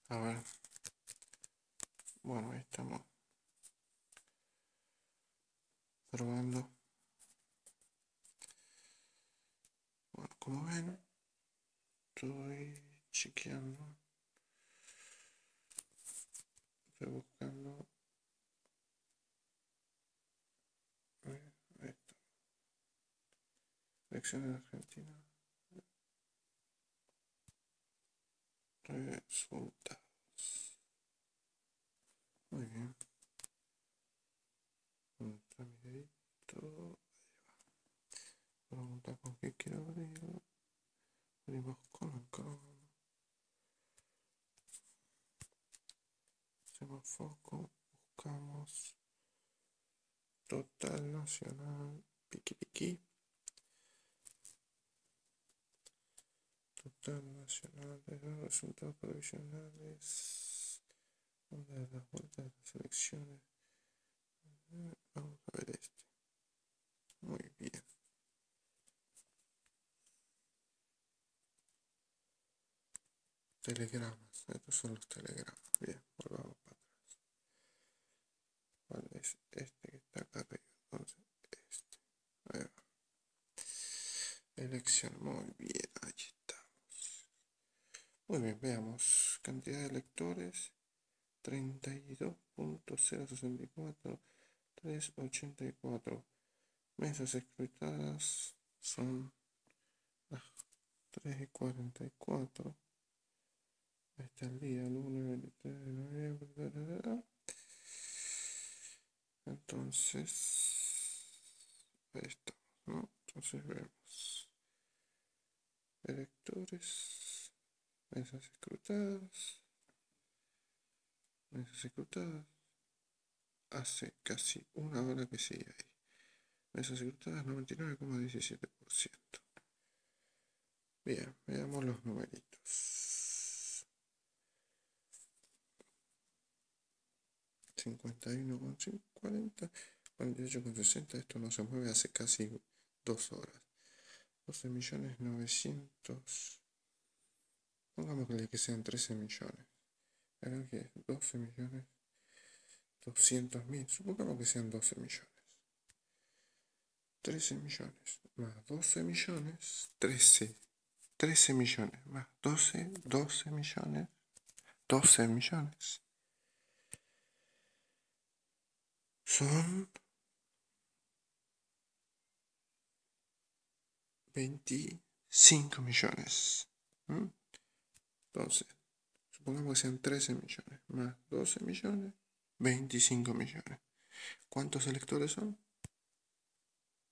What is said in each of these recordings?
A ver. Bueno, ahí estamos probando. Bueno, como ven, estoy chequeando. Estoy buscando. Ahí está. Elecciones de Argentina. Resultados. Muy bien. ¿Dónde está mi dedito? Pregunta con qué quiero abrirlo. Abrimos con el Chrome. Hacemos foco. Buscamos total nacional. Piqui piqui. Total nacional de los resultados provisionales. Donde las vueltas de las elecciones. Vamos a ver este. Muy bien. Telegramas. Estos son los telegramas. Bien, volvamos para atrás. ¿Cuál es este que está acá arriba? Entonces, este. Ahí va. Elección. Muy bien, ahí estamos. Muy bien, veamos. Cantidad de electores. 32.064.384. Mesas escrutadas son las 3:44. Ahí está el día, el 1 y 23 de noviembre. Entonces, ahí estamos, ¿no? Entonces vemos electores, mesas escrutadas, hace casi una hora que sigue ahí. Mesas escrutadas 99,17%. Bien, veamos los numeritos. 51,40, 48,60. Esto no se mueve hace casi 2 horas. 12.900.000. Pongámosle que sean 13 millones. Acá que es 12.200.000. Supongamos que sean 12 millones. 13 millones más 12 millones. 13 millones más 12 millones. 12 millones. Son 25 millones. Entonces, supongamos que sean 13 millones más 12 millones, 25 millones. ¿Cuántos electores son?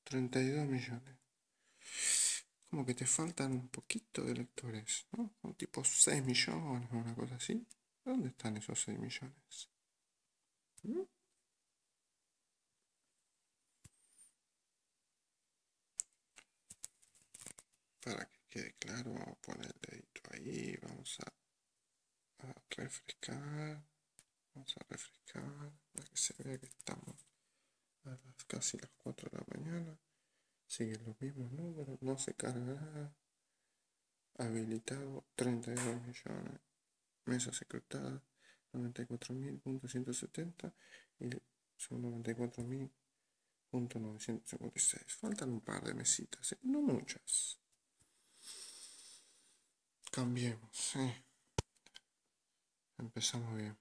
32 millones. Como que te faltan un poquito de electores, ¿no? Un tipo 6 millones o una cosa así. ¿Dónde están esos 6 millones? Para que quede claro, vamos a poner el dedito ahí, vamos a refrescar. Vamos a refrescar para que se vea que estamos a casi las 4 de la mañana. Siguen los mismos números, no se carga nada. Habilitado 32 millones. Mesas secretadas 94.170 y son 94.956. Faltan un par de mesitas, no muchas. Cambiemos. Empezamos bien.